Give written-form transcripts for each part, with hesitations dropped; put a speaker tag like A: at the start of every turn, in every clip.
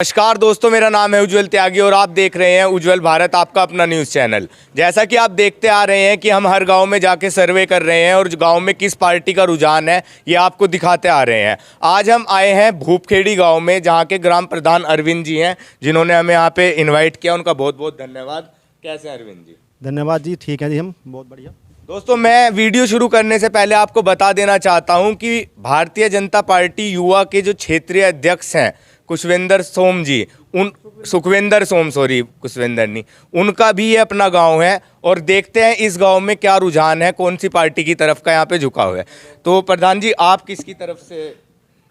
A: नमस्कार दोस्तों, मेरा नाम है उज्जवल त्यागी और आप देख रहे हैं उज्जवल भारत, आपका अपना न्यूज़ चैनल। जैसा कि आप देखते आ रहे हैं कि हम हर गांव में जाके सर्वे कर रहे हैं और गांव में किस पार्टी का रुझान है ये आपको दिखाते आ रहे हैं। आज हम आए हैं भूपखेड़ी गांव में, जहां के ग्राम प्रधान अरविंद जी हैं, जिन्होंने हमें यहाँ पे इन्वाइट किया। उनका बहुत बहुत धन्यवाद। कैसे हैं अरविंद जी?
B: धन्यवाद जी, ठीक है जी, हम बहुत बढ़िया।
A: दोस्तों, मैं वीडियो शुरू करने से पहले आपको बता देना चाहता हूं कि भारतीय जनता पार्टी युवा के जो क्षेत्रीय अध्यक्ष हैं कुशविंदर सोम जी, कुशविंदर नहीं, उनका भी ये अपना गांव है। और देखते हैं इस गांव में क्या रुझान है, कौन सी पार्टी की तरफ का यहाँ पे झुकाव है। तो प्रधान जी, आप किसकी तरफ से?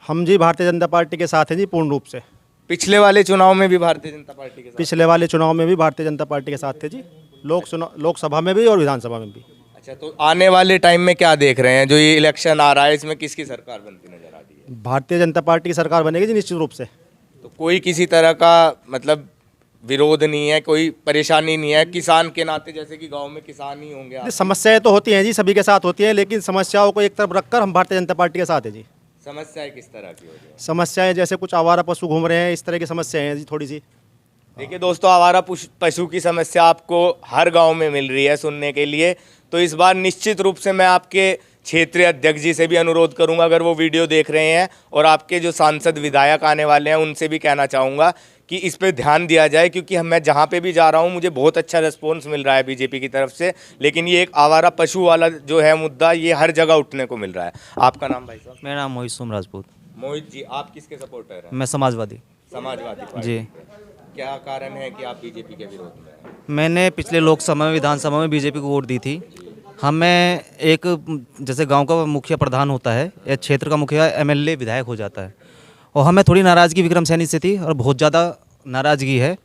B: हम जी भारतीय जनता पार्टी के साथ हैं जी, पूर्ण रूप से।
A: पिछले वाले चुनाव में भी भारतीय जनता पार्टी के साथ?
B: पिछले वाले चुनाव में भी भारतीय जनता पार्टी के साथ थे जी, लोकसभा में भी और विधानसभा में भी।
A: अच्छा, तो आने वाले टाइम में क्या देख रहे हैं? जो ये इलेक्शन आ रहा है, इसमें किसकी सरकार बनती नजर आ रही है?
B: भारतीय जनता पार्टी की सरकार बनेगी जी, निश्चित रूप से।
A: तो कोई किसी तरह का मतलब विरोध नहीं है, कोई परेशानी नहीं है किसान के नाते? जैसे कि गांव में किसान ही होंगे आप।
B: समस्याएं तो होती हैं जी, सभी के साथ होती हैं, लेकिन समस्याओं को एक तरफ रखकर हम भारतीय जनता पार्टी के साथ हैं जी।
A: समस्याएं किस तरह की हो रही है?
B: समस्याएं जैसे कुछ आवारा पशु घूम रहे हैं, इस तरह की समस्याएं हैं जी थोड़ी सी।
A: देखिए दोस्तों, आवारा पशु की समस्या आपको हर गांव में मिल रही है सुनने के लिए। तो इस बार निश्चित रूप से मैं आपके क्षेत्रीय अध्यक्ष जी से भी अनुरोध करूंगा, अगर वो वीडियो देख रहे हैं, और आपके जो सांसद विधायक आने वाले हैं उनसे भी कहना चाहूँगा कि इस पे ध्यान दिया जाए, क्योंकि मैं जहाँ पे भी जा रहा हूँ मुझे बहुत अच्छा रिस्पॉन्स मिल रहा है बीजेपी की तरफ से। लेकिन ये एक आवारा पशु वाला जो है मुद्दा, ये हर जगह उठने को मिल रहा है। आपका नाम भाई साहब?
C: मेरा नाम मोहित सोम राजपूत।
A: मोहित जी, आप किसके सपोर्टर हैं?
C: मैं समाजवादी।
A: समाजवादी पार्टी
C: जी।
A: के। क्या कारण है कि आप बीजेपी के विरोध में हैं?
C: मैंने पिछले लोकसभा में विधानसभा में बीजेपी को वोट दी थी। हमें एक जैसे गांव का मुखिया प्रधान होता है या क्षेत्र का मुखिया एमएलए विधायक हो जाता है, और हमें थोड़ी नाराज़गी विक्रम सैनी से थी और बहुत ज़्यादा नाराज़गी है।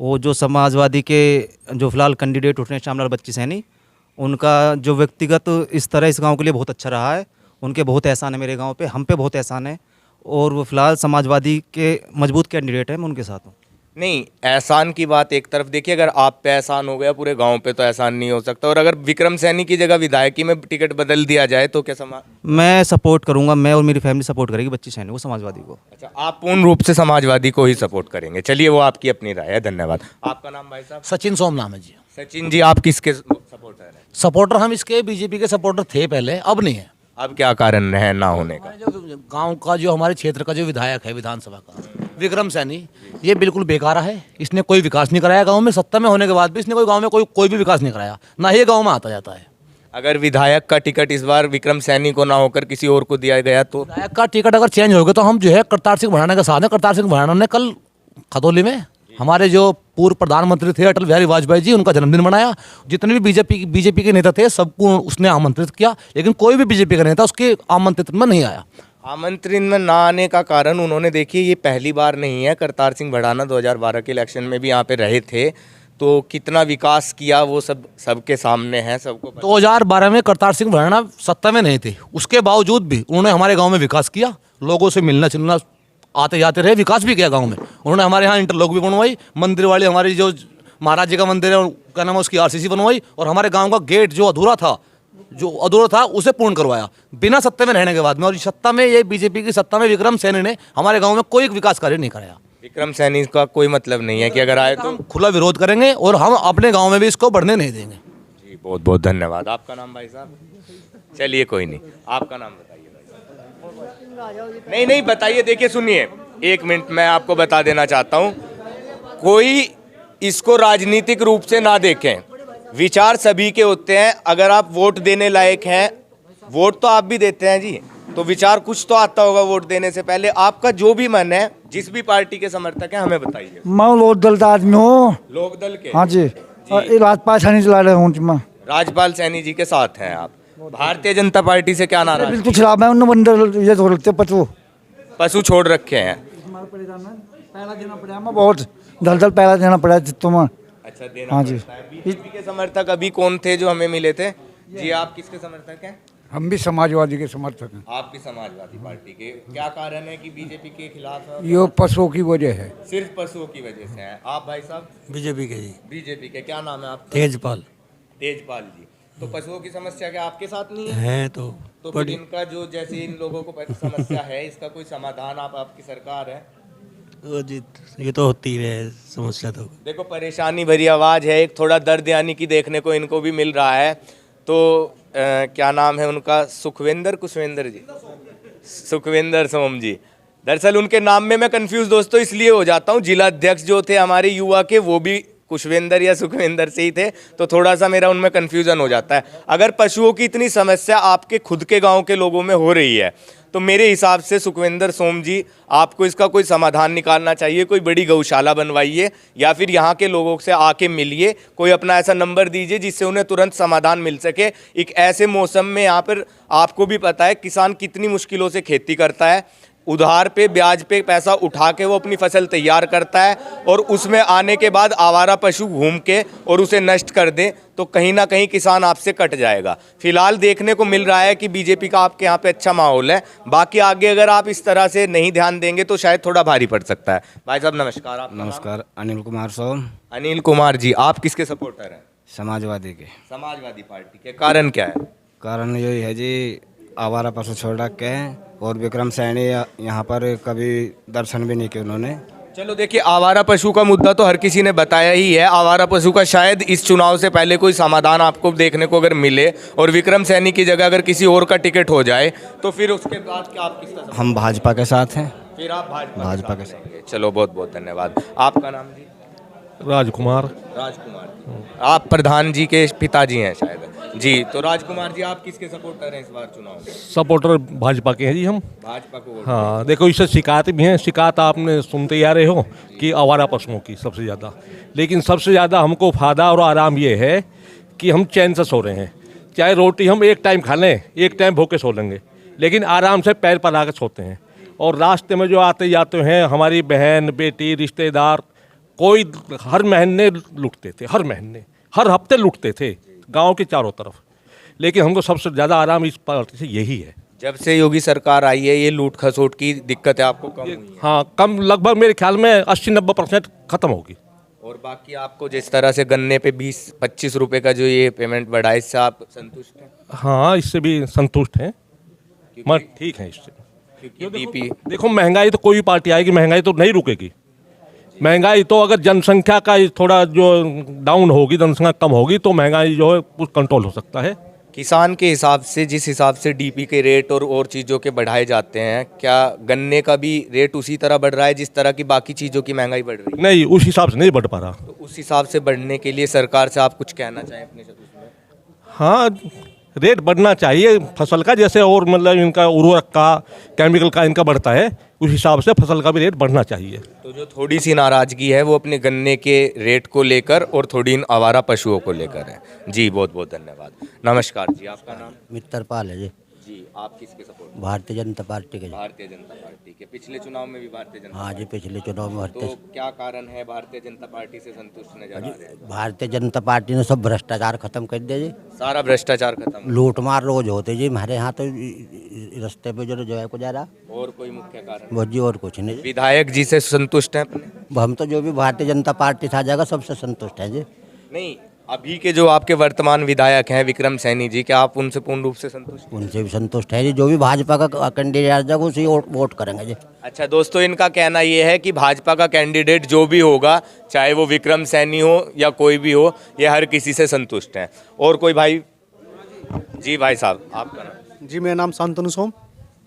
C: वो जो समाजवादी के जो फिलहाल कैंडिडेट उठने श्यामलाल बच्ची सैनी, उनका जो व्यक्तिगत इस तरह इस गांव के लिए बहुत अच्छा रहा है। उनके बहुत एहसान है मेरे गांव पे, हम पे बहुत एहसान है, और वो फिलहाल समाजवादी के मजबूत कैंडिडेट है, मैं उनके साथ हूँ।
A: नहीं, एहसान की बात एक तरफ देखिए, अगर आप पे एहसान हो गया पूरे गांव पे तो एहसान नहीं हो सकता। और अगर विक्रम सैनी की जगह विधायकी में टिकट बदल दिया जाए तो क्या
C: मैं सपोर्ट करूंगा, मैं और मेरी फैमिली सपोर्ट करेगी बच्ची सैनी को, समाजवादी को।
A: अच्छा, आप पूर्ण रूप से समाजवादी को ही सपोर्ट करेंगे। चलिए, वो आपकी अपनी राय है। धन्यवाद। आपका नाम भाई साहब?
D: सचिन सोम नाम है जी।
A: सचिन जी, आप किसके सपोर्टर हैं?
D: सपोर्टर हम इसके बीजेपी के सपोर्टर थे पहले, अब नहीं है।
A: अब क्या कारण है ना होने का?
D: जो गांव का जो हमारे क्षेत्र का जो विधायक है विधानसभा का, विक्रम सैनी, ये बिल्कुल बेकार है। इसने कोई विकास नहीं कराया गांव में। सत्ता में होने के बाद भी इसने कोई गांव में कोई भी विकास नहीं कराया, ना ही गांव में आता जाता है।
A: अगर विधायक का टिकट इस बार विक्रम सैनी को ना होकर किसी और को दिया गया तो?
D: विधायक का टिकट अगर चेंज हो गया तो हम जो है करतार सिंह भराना के साथ हैं। करतार सिंह भराना ने कल खतौली में हमारे जो पूर्व प्रधानमंत्री थे अटल बिहारी वाजपेयी जी, उनका जन्मदिन मनाया। जितने भी बीजेपी के नेता थे सबको उसने आमंत्रित किया, लेकिन कोई भी बीजेपी का नेता उसके आमंत्रित में नहीं आया।
A: आमंत्रण में ना आने का कारण उन्होंने, देखिए ये पहली बार नहीं है, करतार सिंह भड़ाना 2012 के इलेक्शन में भी यहाँ पे रहे थे, तो कितना विकास किया वो सबके सामने है, सबको
D: 2012 में करतार सिंह भड़ाना सत्ता में नहीं थे, उसके बावजूद भी उन्होंने हमारे गाँव में विकास किया। लोगों से मिलना जुलना आते जाते रहे, विकास भी किया गाँव में। उन्होंने हमारे यहाँ इंटरलॉक भी बनवाई, मंदिर वाली हमारी जो महाराज जी का मंदिर है क्या नाम है उसकी आरसीसी बनवाई, और हमारे गाँव का गेट जो अधूरा था उसे पूर्ण करवाया बिना सत्ता में रहने के बाद में। और सत्ता में ये बीजेपी की सत्ता में विक्रम सैनी ने हमारे गांव में कोई विकास कार्य नहीं कराया।
A: विक्रम सैनी का कोई मतलब नहीं है कि अगर आए तो
D: खुला विरोध करेंगे और हम अपने गांव में भी इसको बढ़ने नहीं देंगे
A: जी। बहुत बहुत धन्यवाद। आपका नाम भाई साहब? चलिए कोई नहीं, आपका नाम बताइए भाई साहब। नहीं बताइए, देखिए सुनिए, एक मिनट मैं आपको बता देना चाहता हूँ, कोई इसको राजनीतिक रूप से ना देखें, विचार सभी के होते हैं। अगर आप वोट देने लायक हैं, वोट तो आप भी देते हैं जी, तो विचार कुछ तो आता होगा वोट देने से पहले। आपका जो भी मन है, जिस भी पार्टी के समर्थक हैं, हमें बताइए।
E: मैं लोकदल का आदमी हूँ।
A: लोकदल के?
E: हाँ जी, राजपाल सैनी चला रहे हूँ।
A: राजपाल सैनी जी के साथ हैं आप। भारतीय जनता पार्टी से क्या नाराज?
E: बिल्कुल खिलाफ है। उन्होंने बंदर ये छोड़ रखते
A: पशु छोड़ रखे हैं।
E: पहला देना पड़ा, बहुत दलदल पहला देना पड़ा तुम्हें।
A: अच्छा, देना
E: हाँ जी।
A: पड़ता है। बीजेपी के समर्थक अभी कौन थे जो हमें मिले थे जी? आप किसके समर्थक हैं?
E: हम भी समाजवादी के समर्थक हैं।
A: आपकी समाजवादी पार्टी के क्या कारण है कि बीजेपी के खिलाफ है?
E: ये पशुओं की वजह है।
A: सिर्फ पशुओं की वजह से है। आप भाई साहब?
D: बीजेपी के जी।
A: बीजेपी के क्या नाम है आपका?
D: तेजपाल।
A: तेजपाल जी। तो पशुओं की समस्या क्या आपके साथ नहीं है? तो फिर इनका जो, जैसे इन लोगों को समस्या है, इसका कोई समाधान आपकी सरकार है?
F: वो जी ये तो होती ही है समस्या तो।
A: देखो परेशानी भरी आवाज़ है, एक थोड़ा दर्द यानी कि देखने को इनको भी मिल रहा है। तो क्या नाम है उनका, कुशवेंद्र जी, सुखविंदर सोम जी। दरअसल उनके नाम में मैं कंफ्यूज दोस्तों इसलिए हो जाता हूँ, जिला अध्यक्ष जो थे हमारे युवा के वो भी कुशवेंद्र या सुखविंदर से ही थे, तो थोड़ा सा मेरा उनमें कन्फ्यूज़न हो जाता है। अगर पशुओं की इतनी समस्या आपके खुद के गांव के लोगों में हो रही है तो मेरे हिसाब से सुखविंदर सोम जी आपको इसका कोई समाधान निकालना चाहिए। कोई बड़ी गौशाला बनवाइए या फिर यहाँ के लोगों से आके मिलिए, कोई अपना ऐसा नंबर दीजिए जिससे उन्हें तुरंत समाधान मिल सके। एक ऐसे मौसम में यहाँ पर आपको भी पता है किसान कितनी मुश्किलों से खेती करता है, उधार पे ब्याज पे पैसा उठा के वो अपनी फसल तैयार करता है और उसमें आने के बाद आवारा पशु घूम के और उसे नष्ट कर दें तो कहीं ना कहीं किसान आपसे कट जाएगा। फिलहाल देखने को मिल रहा है कि बीजेपी का आपके यहाँ पे अच्छा माहौल है, बाकी आगे अगर आप इस तरह से नहीं ध्यान देंगे तो शायद थोड़ा भारी पड़ सकता है। भाई साहब नमस्कार। आप
G: नमस्कार, अनिल कुमार सोम।
A: अनिल कुमार जी, आप किसके सपोर्टर हैं?
G: समाजवादी के।
A: समाजवादी पार्टी के। कारण क्या है?
G: कारण यही है जी, आवारा पशु छोड़ रखे हैं और विक्रम सैनी यहाँ पर कभी दर्शन भी नहीं किए उन्होंने।
A: चलो देखिए, आवारा पशु का मुद्दा तो हर किसी ने बताया ही है। आवारा पशु का शायद इस चुनाव से पहले कोई समाधान आपको देखने को अगर मिले और विक्रम सैनी की जगह अगर किसी और का टिकट हो जाए तो फिर उसके बाद क्या आप किसका?
G: हम भाजपा के साथ हैं।
A: फिर आप
G: भाजपा के साथ
A: रहेंगे। चलो बहुत बहुत धन्यवाद। आपका नाम जी?
F: राजकुमार।
A: राजकुमार जी, आप प्रधान जी के पिताजी हैं शायद जी। तो राजकुमार जी, आप किसके सपोर्टर हैं इस बार चुनाव में?
F: सपोर्टर भाजपा के हैं जी हम।
A: भाजपा को वोट।
F: हाँ देखो, इससे शिकायत भी हैं, शिकायत आपने सुनते ही आ रहे हो कि आवारा पशुओं की सबसे ज़्यादा। लेकिन सबसे ज़्यादा हमको फ़ायदा और आराम ये है कि हम चैन से सो रहे हैं। चाहे रोटी हम एक टाइम खा लें, एक टाइम भूखे सो लेंगे, लेकिन आराम से पैर पर आकर सोते हैं। और रास्ते में जो आते जाते हैं हमारी बहन बेटी रिश्तेदार, कोई हर महीने लूटते थे, हर महीने हर हफ्ते लूटते थे गांव के चारों तरफ। लेकिन हमको सबसे ज़्यादा आराम इस पार्टी से यही है।
A: जब से योगी सरकार आई है ये लूट खसोट की दिक्कतें आपको कम हुई हैं?
F: हाँ, कम, लगभग मेरे ख्याल में 80-90% ख़त्म होगी।
A: और बाकी आपको जिस तरह से गन्ने पे 20-25 रुपए का जो ये पेमेंट बढ़ा है, इससे आप संतुष्ट हैं?
F: हाँ, इससे भी संतुष्ट हैं, मगर ठीक है इससे।
A: क्योंकि डीपी
F: देखो, महंगाई तो कोई भी पार्टी आएगी, महंगाई तो नहीं रुकेगी। महंगाई तो अगर जनसंख्या का थोड़ा जो डाउन होगी, जनसंख्या कम होगी तो महंगाई जो है कुछ कंट्रोल हो सकता है।
A: किसान के हिसाब से जिस हिसाब से डीपी के रेट और चीज़ों के बढ़ाए जाते हैं, क्या गन्ने का भी रेट उसी तरह बढ़ रहा है जिस तरह की बाकी चीज़ों की महंगाई बढ़ रही है?
F: नहीं, उस हिसाब से नहीं बढ़ पा रहा।
A: तो उस हिसाब से बढ़ने के लिए सरकार से आप कुछ कहना चाहें अपने शब्द में?
F: हाँ, रेट बढ़ना चाहिए फसल का, जैसे और मतलब इनका उर्वरक का, केमिकल का इनका बढ़ता है, उस हिसाब से फसल का भी रेट बढ़ना चाहिए।
A: तो जो थोड़ी सी नाराज़गी है वो अपने गन्ने के रेट को लेकर और थोड़ी इन आवारा पशुओं को लेकर है जी। बहुत बहुत धन्यवाद। नमस्कार जी, आपका नाम?
H: मित्रपाल है जी।
A: जी, आप किसके सपोर्ट?
H: भारतीय जनता पार्टी के।
A: भारतीय जनता पार्टी के। पिछले चुनाव में भी भारतीय जनता
H: हाँ जी, पिछले चुनाव में
A: तो
H: भारतीय
A: क्या कारण है भारतीय जनता पार्टी से संतुष्ट नजर आ रहे हैं?
H: भारतीय जनता पार्टी ने सब भ्रष्टाचार खत्म कर दिया जी।
A: सारा भ्रष्टाचार खत्म।
H: लूट मार रोज होते जी हमारे यहाँ तो रास्ते पे जो है को जा रहा।
A: और कोई मुख्य कारण?
H: बस जी और कुछ नहीं जी।
A: विधायक जी से संतुष्ट हैं अपने?
H: हम तो जो भी भारतीय जनता पार्टी से आ जाएगा सबसे संतुष्ट है जी।
A: नहीं, अभी के जो आपके वर्तमान विधायक हैं विक्रम सैनी जी, क्या आप उनसे पूर्ण रूप से संतुष्ट हैं?
H: उनसे भी संतुष्ट है जी। जो भी भाजपा का कैंडिडेट आ जाएगा उसी वोट करेंगे जी।
A: अच्छा दोस्तों, इनका कहना ये है कि भाजपा का कैंडिडेट जो भी होगा, चाहे वो विक्रम सैनी हो या कोई भी हो, ये हर किसी से संतुष्ट हैं। और कोई भाई? जी भाई साहब, आपका नाम?
B: जी, मेरा नाम शांतनु सोम।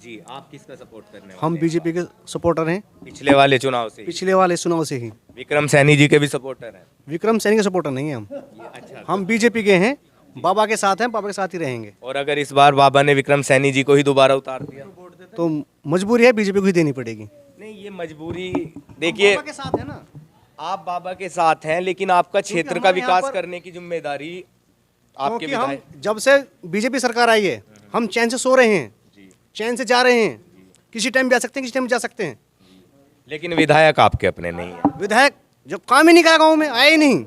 A: जी, आप किसका सपोर्ट करने वाले?
B: हम बीजेपी के सपोर्टर हैं,
A: पिछले वाले चुनाव से?
B: पिछले वाले चुनाव से ही।
A: विक्रम सैनी जी के भी सपोर्टर हैं?
B: विक्रम सैनी के सपोर्टर नहीं हैं हम।
A: अच्छा।
B: हम बीजेपी के हैं, बाबा के साथ हैं, बाबा के साथ ही रहेंगे।
A: और अगर इस बार बाबा ने विक्रम सैनी जी को ही दोबारा उतार दिया
B: तो मजबूरी है, बीजेपी को ही देनी पड़ेगी।
A: नहीं, ये मजबूरी देखिए,
B: बाबा के साथ है ना।
A: आप बाबा के साथ हैं लेकिन आपका क्षेत्र का
B: हमारे यहाँ
A: विकास
B: पर-
A: करने की जिम्मेदारी आपके
B: क्योंकि हम
A: विधायक।
B: जब से बीजेपी सरकार आई है हम चैन से सो रहे हैं, चैन से जा रहे हैं। किसी टाइम भी आ सकते हैं, किसी टाइम जा सकते हैं।
A: लेकिन विधायक आपके अपने नहीं है।
B: विधायक जब काम ही नहीं करा गाँव में, आए ही नहीं।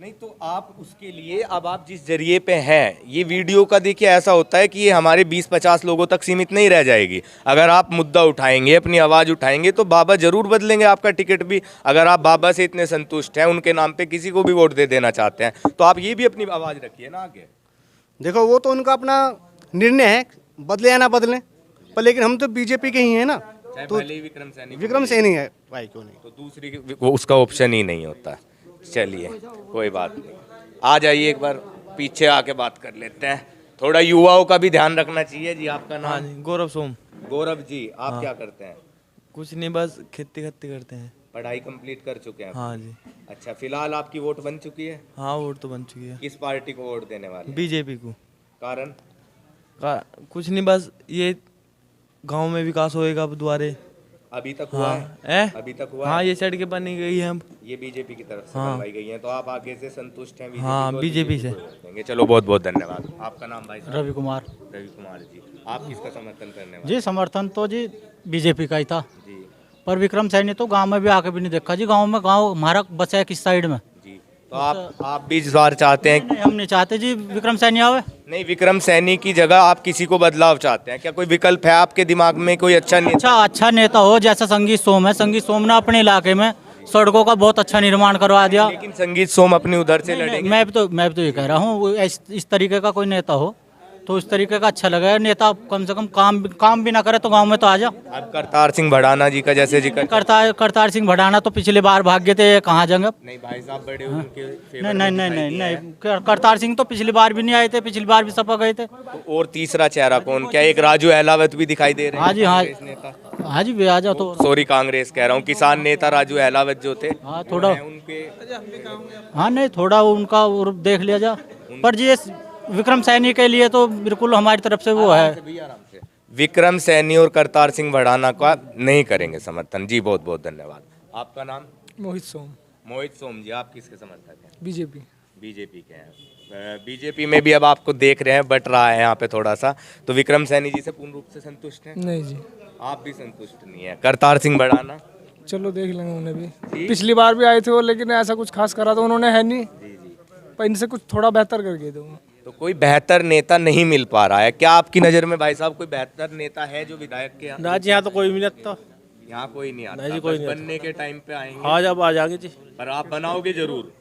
A: नहीं तो आप उसके लिए अब आप जिस जरिए पे हैं, ये वीडियो का देखिए ऐसा होता है कि ये हमारे 20-50 लोगों तक सीमित नहीं रह जाएगी। अगर आप मुद्दा उठाएंगे, अपनी आवाज़ उठाएंगे तो बाबा जरूर बदलेंगे आपका टिकट भी। अगर आप बाबा से इतने संतुष्ट हैं, उनके नाम पे किसी को भी वोट दे देना चाहते हैं, तो आप ये भी अपनी आवाज़ रखिए ना आगे।
B: देखो, वो तो उनका अपना निर्णय है, बदले या ना बदले, पर लेकिन हम तो बीजेपी के ही हैं ना।
A: चाहे भले ही विक्रम सैनी
B: विक्रम सैनी है भाई, क्यों नहीं।
A: तो दूसरी वो उसका ऑप्शन ही नहीं होता। चलिए कोई बात नहीं, आ जाइए एक बार पीछे आके बात कर लेते हैं। थोड़ा युवाओं का भी ध्यान रखना चाहिए जी। आपका नाम?
I: गौरव सोम।
A: गौरव जी, आप क्या करते हैं?
I: कुछ नहीं, बस खेती करते हैं।
A: पढ़ाई कंप्लीट कर चुके हैं?
I: हाँ जी।
A: अच्छा, फिलहाल आपकी वोट बन चुकी है?
I: हाँ, वोट तो बन चुकी है।
A: किस पार्टी को वोट देने वाले?
I: बीजेपी को।
A: कारण?
I: कुछ नहीं, बस ये गांव में विकास होएगा अब दोबारे।
A: अभी तक हुआ
I: हाँ
A: है? अभी तक हुआ
I: हाँ,
A: है?
I: ये सड़कें बनी गई है अब।
A: ये बीजेपी की तरफ से
I: हाँ।
A: बनवाई गई हैं, तो आप आगे से संतुष्ट हैं?
I: हाँ,
A: को और
I: बीजेपी से।
A: को वोट देंगे। चलो बहुत बहुत धन्यवाद। आपका नाम भाई साहब?
E: रवि कुमार।
A: रवि कुमार जी, आप किसका समर्थन करने वाले?
E: जी समर्थन तो जी बीजेपी का ही था,
A: जी
E: पर विक्रम सैनी तो गांव में भी आके भी नहीं देखा जी। गांव हमारा बचा है किस साइड में।
A: जी, तो आप भी इस बार चाहते हैं?
E: नहीं, हम नहीं चाहते जी विक्रम सैनी आवे।
A: नहीं, विक्रम सैनी की जगह आप किसी को बदलाव चाहते हैं क्या? कोई विकल्प है आपके दिमाग में? कोई अच्छा नेता?
E: अच्छा नेता हो, जैसा संगीत सोम है। संगीत सोम ने अपने इलाके में सड़कों का बहुत अच्छा निर्माण करवा दिया।
A: लेकिन संगीत सोम अपनी उधर से लड़ेंगे।
E: मैं भी तो ये कह रहा हूँ, इस तरीके का कोई नेता हो तो इस तरीके का अच्छा लगेगा। नेता कम से कम काम भी ना करे तो गांव में तो आ जा।
A: अब करतार सिंह भड़ाना जी का जैसे जिक्र।
E: करतार सिंह भड़ाना तो पिछली बार भाग गए थे, कहाँ जाएंगे?
A: नहीं भाई साहब, बड़े उनके फेवर
E: नहीं
A: में
E: नहीं
A: दिखाई
E: नहीं
A: दिए हैं।
E: नहीं, करतार सिंह तो पिछली बार भी नहीं आए थे, पिछली बार भी सपा गए थे।
A: तो और तीसरा चेहरा कौन? क्या एक राजू अहलावत भी दिखाई दे रहे हैं?
E: हाँ जी, हाँ
A: कांग्रेस नेता।
E: हाँ जी, वे आ जाओ तो।
A: सॉरी, कांग्रेस कह रहा हूँ। किसान नेता राजू अहलावत जो थे,
E: हाँ थोड़ा,
A: उनके
E: हाँ नहीं थोड़ा उनका और देख लिया जा। पर जी विक्रम सैनी के लिए तो बिल्कुल हमारी तरफ से वो है।
A: विक्रम सैनी और करतार सिंह भड़ाना का नहीं करेंगे समर्थन। जी बहुत बहुत धन्यवाद। आपका नाम?
J: मोहित सोम।
A: मोहित सोम जी, आप किसके समर्थक हैं?
J: बीजेपी।
A: बीजेपी के हैं। बीजेपी में भी अब आपको देख रहे हैं बट रहा है यहाँ पे थोड़ा सा, तो विक्रम सैनी जी से पूर्ण रूप से संतुष्ट हैं?
J: नहीं जी,
A: आप भी संतुष्ट नहीं है? करतार सिंह भड़ाना?
J: चलो देख लेंगे उन्हें भी। पिछली बार भी आए थे वो, लेकिन ऐसा कुछ खास करा तो उन्होंने है नहीं। पर इनसे कुछ थोड़ा बेहतर करके दो।
A: तो कोई बेहतर नेता नहीं मिल पा रहा है क्या आपकी नज़र में भाई साहब? कोई बेहतर नेता है जो विधायक के यहाँ?
I: ना जी, यहाँ तो कोई भी नहीं आता।
A: यहाँ कोई नहीं आता?
I: नहीं जी, कोई
A: बस
I: नहीं
A: बनने के टाइम पे आएंगे।
I: हाँ, जब आ जाएंगे जी।
A: पर आप बनाओगे जरूर?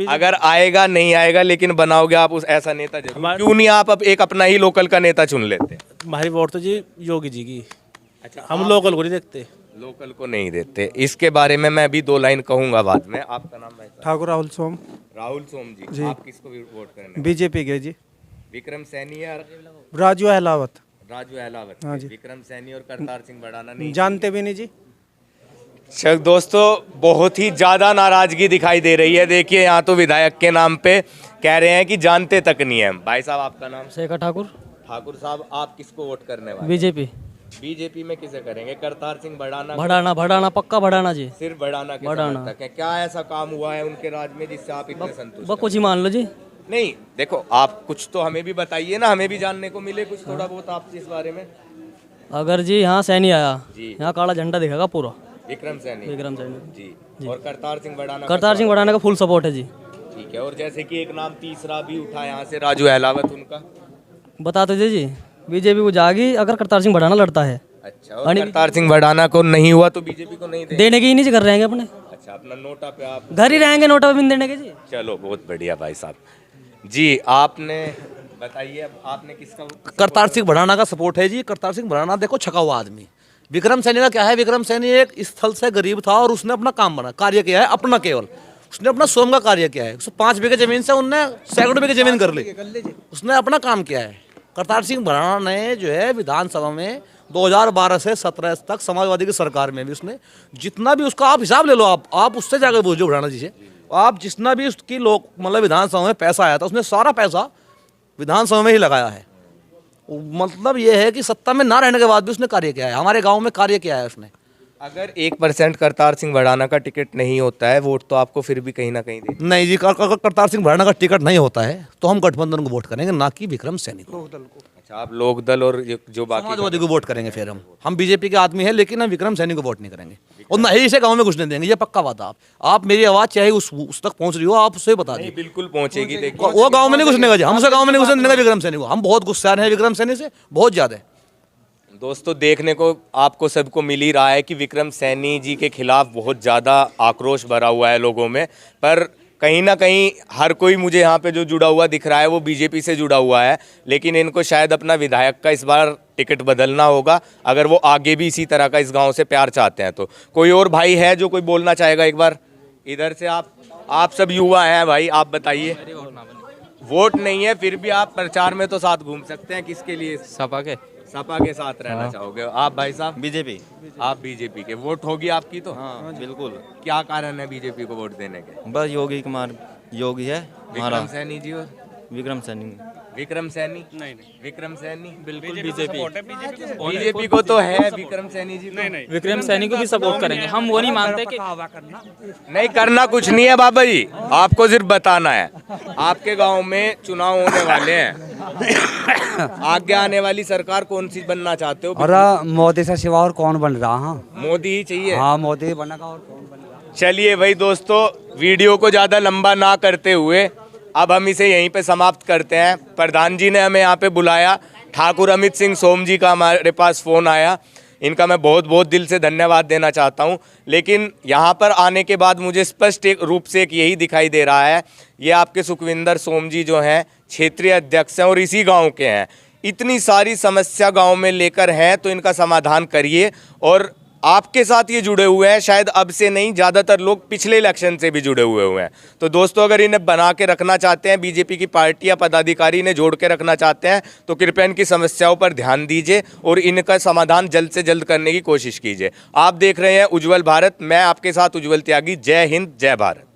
A: अगर आएगा नहीं आएगा, लेकिन बनाओगे आप उस ऐसा नेता जरूर। क्यों नहीं आप अब एक अपना ही लोकल का नेता चुन लेते?
I: हमारी वोट तो जी योगी जी की।
A: अच्छा,
I: हम लोकल को नहीं देखते।
A: लोकल को नहीं देते। इसके बारे में मैं भी 2 लाइन कहूंगा बाद में। आपका नाम भाई साहब?
B: ठाकुर राहुल सोम।
A: राहुल सोम जी, आप किसको वोट करेंगे?
B: बीजेपी के जी।
A: विक्रम सैनी या
B: राजू अहलावत।
A: राजू अहलावत?
B: हाँ जी।
A: विक्रम सैनी और करतार सिंह भड़ाना नहीं
B: जानते भी नहीं जी।
A: दोस्तों, बहुत ही ज़्यादा नाराज़गी दिखाई दे रही है। देखिए यहाँ तो विधायक के नाम पे कह रहे हैं कि जानते तक नहीं है। भाई साहब, आपका नाम?
E: शेखर ठाकुर।
A: ठाकुर साहब, आप किसको वोट करने वाले?
E: बीजेपी।
A: बीजेपी में किसे करेंगे? करतार सिंह भड़ाना?
E: भड़ाना पक्का भड़ाना जी।
A: सिर्फ भड़ाना के समर्थक हैं? क्या ऐसा काम हुआ है उनके राज में जिससे आप इतने संतुष्ट हैं?
E: कुछ ही मान लो जी।
A: नहीं, देखो आप कुछ तो हमें भी बताइए ना, हमें भी जानने को मिले कुछ थोड़ा बहुत आप इस बारे में।
E: अगर जी यहाँ सैनी आया,
A: जी।
E: यहाँ काला झंडा दिखेगा पूरा।
A: विक्रम सैनी?
E: विक्रम सैनी
A: जी। और करतार सिंह भड़ाना?
E: करतार सिंह भड़ाना का फुल सपोर्ट है जी।
A: ठीक है। और जैसे कि एक नाम तीसरा भी उठा यहाँ से, राजू अहलावत, उनका
E: बता दीजिए जी। बीजेपी को जाएगी अगर करतार सिंह भड़ाना लड़ता है।
A: अच्छा, और करतार सिंह भड़ाना को नहीं हुआ तो बीजेपी को नहीं
E: देने की ही नहीं कर रहेंगे अपने।
A: अच्छा, अपना नोटा पे आप
E: घर ही रहेंगे, नोटा पे बिन देने के जी।
A: चलो बहुत बढ़िया भाई साहब जी। आपने बताइए, अब आपने किसका?
D: करतार सिंह भड़ाना का सपोर्ट है जी। करतार सिंह भड़ाना देखो छका हुआ आदमी। विक्रम सैनी का क्या है? विक्रम सैनी एक स्थल से गरीब था और उसने अपना काम बना कार्य किया है अपना। केवल उसने अपना सोम का कार्य किया है। 5 बीघे जमीन से उनने सैकड़ों बीघे जमीन कर ली। उसने अपना काम किया है। करतार सिंह भड़ाना ने जो है विधानसभा में 2012 से 17 तक समाजवादी की सरकार में भी उसने जितना भी उसका आप हिसाब ले लो, आप उससे जाकर पूछो भड़ाना जी से, आप जितना भी उसकी लोग मतलब विधानसभा में पैसा आया था उसने सारा पैसा विधानसभा में ही लगाया है। मतलब ये है कि सत्ता में ना रहने के बाद भी उसने कार्य किया है। हमारे गांव में कार्य किया है उसने।
A: अगर 1% करतार सिंह भड़ाना का टिकट नहीं होता है, वोट तो आपको फिर भी कहीं ना कहीं दे।
D: नहीं जी, अगर करतार सिंह भड़ाना का टिकट नहीं होता है तो हम गठबंधन को वोट करेंगे, ना कि विक्रम सैनी को।
A: अच्छा, आप लोक दल और जो बाकी
D: समाजवादी को वोट करेंगे। फिर हम बीजेपी के आदमी हैं, लेकिन हम विक्रम सैनी को वोट नहीं करेंगे और ना ही इसे गांव में घुसने देंगे। ये पक्का बात है। आप मेरी आवाज़ चाहे उस तक पहुंच रही हो, आप उससे बता दीजिए।
A: बिल्कुल पहुंचेगी। देखिए,
D: वो गांव में नहीं घुसने का जी, हमसे गांव में नहीं घुसने देंगे विक्रम सैनी को। हम बहुत गुस्सा हैं विक्रम सैनी से, बहुत ज़्यादा।
A: दोस्तों, देखने को आपको सबको मिल ही रहा है कि विक्रम सैनी जी के खिलाफ बहुत ज़्यादा आक्रोश भरा हुआ है लोगों में। पर कहीं ना कहीं हर कोई मुझे यहाँ पे जो जुड़ा हुआ दिख रहा है वो बीजेपी से जुड़ा हुआ है, लेकिन इनको शायद अपना विधायक का इस बार टिकट बदलना होगा अगर वो आगे भी इसी तरह का इस गांव से प्यार चाहते हैं तो। कोई और भाई है जो कोई बोलना चाहेगा? एक बार इधर से आप सब युवा हैं भाई, आप बताइए। वोट नहीं है फिर भी आप प्रचार में तो साथ घूम सकते हैं, किसके लिए? सपा के साथ रहना चाहोगे आप भाई साहब?
C: बीजेपी।
A: आप बीजेपी के, वोट होगी आपकी तो?
C: हाँ बिल्कुल।
A: क्या कारण है बीजेपी को वोट देने के?
C: बस योगी कुमार योगी है
A: विक्रम सैनी जी और
C: विक्रम सैनी।
A: विक्रम सैनी? नहीं विक्रम सैनी
E: बिल्कुल बीजेपी।
A: बीजेपी को तो है विक्रम सैनी जी। नहीं
E: विक्रम सैनी को भी सपोर्ट करेंगे हम, वो नहीं मानते कि
A: नहीं करना कुछ नहीं है बाबा जी, आपको सिर्फ बताना है। आपके गांव में चुनाव होने वाले हैं, आगे आने वाली सरकार कौन सी बनना चाहते हो?
G: और मोदी से सिवा और कौन बन रहा? हाँ
A: मोदी ही चाहिए।
G: हाँ मोदी बनेगा और कौन बनेगा।
A: चलिए भाई दोस्तों, वीडियो को ज़्यादा लंबा ना करते हुए अब हम इसे यहीं पे समाप्त करते हैं। प्रधान जी ने हमें यहाँ पे बुलाया, ठाकुर अमित सिंह सोम जी का हमारे पास फ़ोन आया, इनका मैं बहुत बहुत दिल से धन्यवाद देना चाहता हूँ। लेकिन यहाँ पर आने के बाद मुझे स्पष्ट रूप से एक यही दिखाई दे रहा है, ये आपके सुखविंदर सोम जी जो हैं क्षेत्रीय अध्यक्ष हैं और इसी गाँव के हैं। इतनी सारी समस्या गाँव में लेकर हैं तो इनका समाधान करिए। और आपके साथ ये जुड़े हुए हैं, शायद अब से नहीं, ज़्यादातर लोग पिछले इलेक्शन से भी जुड़े हुए हैं। तो दोस्तों अगर इन्हें बना के रखना चाहते हैं, बीजेपी की पार्टी या पदाधिकारी इन्हें जोड़ के रखना चाहते हैं तो कृपया इनकी समस्याओं पर ध्यान दीजिए और इनका समाधान जल्द से जल्द करने की कोशिश कीजिए। आप देख रहे हैं उज्जवल भारत, मैं आपके साथ उज्जवल त्यागी। जय हिंद, जय भारत।